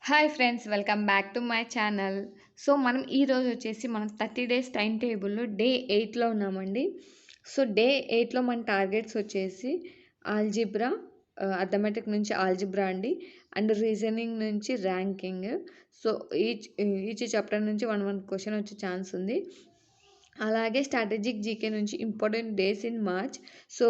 Hi friends, welcome back to my channel. So మనం ఈరోజు వచ్చేసి మనం 30 డేస్ టైం టేబుల్లో డే 8లో ఉన్నామండి. సో డే 8లో మన టార్గెట్స్ వచ్చేసి ఆల్జిబ్రా, అథమెటిక్ నుంచి ఆల్జిబ్రా అండి, అండ్ రీజనింగ్ నుంచి ranking. So each each chapter నుంచి వన్ క్వశ్చన్ వచ్చే ఛాన్స్ ఉంది. అలాగే స్ట్రాటజిక్ జీకే నుంచి important days in March. So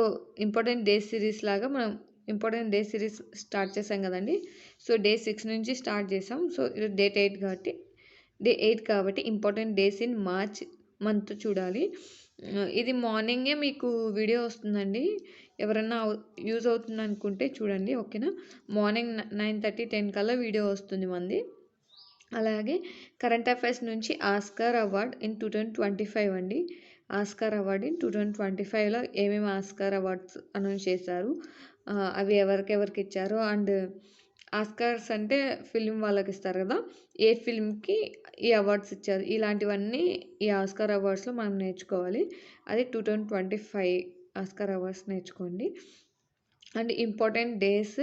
important days series లాగా మనం ఇంపార్టెంట్ డే సిరీస్ స్టార్ట్ చేసాం కదండి. సో డే 6 నుంచి స్టార్ట్ చేసాం. సో డేట్ 8 కాబట్టి important days in March month చూడాలి. ఇది మార్నింగే మీకు వీడియో వస్తుందండి. ఎవరన్నా యూజ్ అవుతుంది అనుకుంటే చూడండి, ఓకేనా. మార్నింగ్ 9:30 10 కల్లా వీడియో వస్తుంది మంది. అలాగే కరెంట్ అఫైర్స్ నుంచి ఆస్కార్ అవార్డ్ ఇన్ 2025 అండి. ఆస్కార్ అవార్డ్ ఇన్ 2025లో ఏమేమి ఆస్కార్ అవార్డ్స్ అనౌన్స్ చేశారు, అవి ఎవరికెవరికి ఇచ్చారు, అండ్ ఆస్కార్స్ అంటే ఫిల్మ్ వాళ్ళకి ఇస్తారు కదా, ఏ ఫిల్మ్కి ఈ అవార్డ్స్ ఇచ్చారు, ఇలాంటివన్నీ ఈ ఆస్కార్ అవార్డ్స్లో మనం నేర్చుకోవాలి. అది 2025 ఆస్కార్ అవార్డ్స్ నేర్చుకోండి. And important days.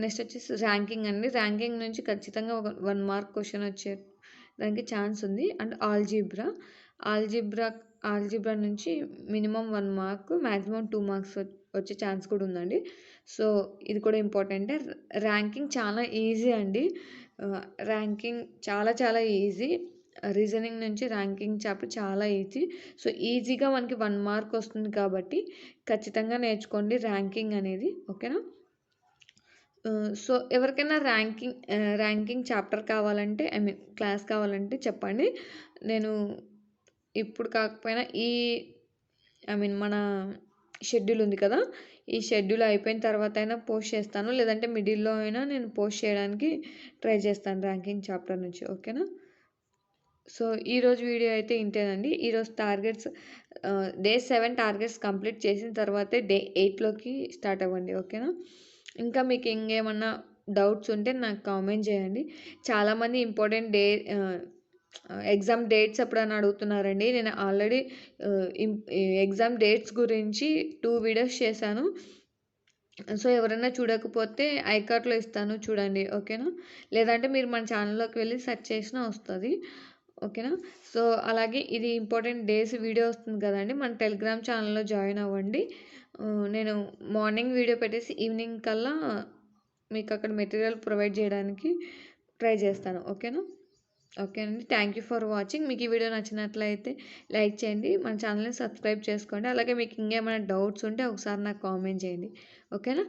నెక్స్ట్ వచ్చేసి ర్యాంకింగ్ అండి. ర్యాంకింగ్ నుంచి ఖచ్చితంగా ఒక 1 మార్క్ క్వశ్చన్ వచ్చే దానికి ఛాన్స్ ఉంది. అండ్ ఆల్జిబ్రా నుంచి మినిమం 1 మార్క్, మ్యాక్సిమం 2 మార్క్స్ వచ్చే ఛాన్స్ కూడా ఉందండి. సో ఇది కూడా ఇంపార్టెంటే. ర్యాంకింగ్ చాలా ఈజీ అండి. ర్యాంకింగ్ చాలా చాలా ఈజీ. రీజనింగ్ నుంచి ర్యాంకింగ్ చాప్టర్ చాలా ఈజీ. సో ఈజీగా మనకి 1 మార్క్ వస్తుంది కాబట్టి ఖచ్చితంగా నేర్చుకోండి ర్యాంకింగ్ అనేది, ఓకేనా. సో ఎవరికైనా ర్యాంకింగ్ చాప్టర్ కావాలంటే, ఐ మీన్ క్లాస్ కావాలంటే చెప్పండి. నేను ఇప్పుడు కాకపోయినా మన షెడ్యూల్ ఉంది కదా, ఈ షెడ్యూల్ అయిపోయిన తర్వాత అయినా పోస్ట్ చేస్తాను, లేదంటే మిడిల్లో అయినా నేను పోస్ట్ చేయడానికి ట్రై చేస్తాను ర్యాంకింగ్ చాప్టర్ నుంచి, ఓకేనా. సో ఈరోజు వీడియో అయితే ఇంతేనండి. ఈరోజు టార్గెట్స్, డే 7 టార్గెట్స్ కంప్లీట్ చేసిన తర్వాతే డే 8లోకి స్టార్ట్ అవ్వండి, ఓకేనా. ఇంకా మీకు ఇంకేమన్నా డౌట్స్ ఉంటే నాకు కామెంట్ చేయండి. చాలామంది ఇంపార్టెంట్ ఎగ్జామ్ డేట్స్ ఎప్పుడని అడుగుతున్నారండి. నేను ఆల్రెడీ ఎగ్జామ్ డేట్స్ గురించి 2 వీడియోస్ చేశాను. సో ఎవరైనా చూడకపోతే ఐకార్ట్లో ఇస్తాను, చూడండి, ఓకేనా. లేదంటే మీరు మన ఛానల్లోకి వెళ్ళి సెర్చ్ చేసినా వస్తుంది, ఓకేనా. సో అలాగే ఇది ఇంపార్టెంట్ డేస్ వీడియో వస్తుంది కదండి, మన టెలిగ్రామ్ ఛానల్లో జాయిన్ అవ్వండి. నేను మార్నింగ్ వీడియో పెట్టేసి ఈవినింగ్ కల్లా మీకు అక్కడ మెటీరియల్ ప్రొవైడ్ చేయడానికి ట్రై చేస్తాను, ఓకేనా. ఓకేనండి, థ్యాంక్ యూ ఫర్ వాచింగ్. మీకు ఈ వీడియో నచ్చినట్లయితే లైక్ చేయండి, మన ఛానల్ని సబ్స్క్రైబ్ చేసుకోండి. అలాగే మీకు ఇంకేమైనా డౌట్స్ ఉంటే ఒకసారి నాకు కామెంట్ చేయండి, ఓకేనా.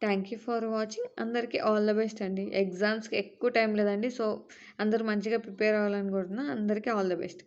Thank you for watching. అందరికీ ఆల్ ద బెస్ట్ అండి. ఎగ్జామ్స్కి ఎక్కువ టైం లేదండి. సో అందరూ మంచిగా ప్రిపేర్ అవ్వాలనుకుంటున్నా. అందరికీ ఆల్ ద బెస్ట్.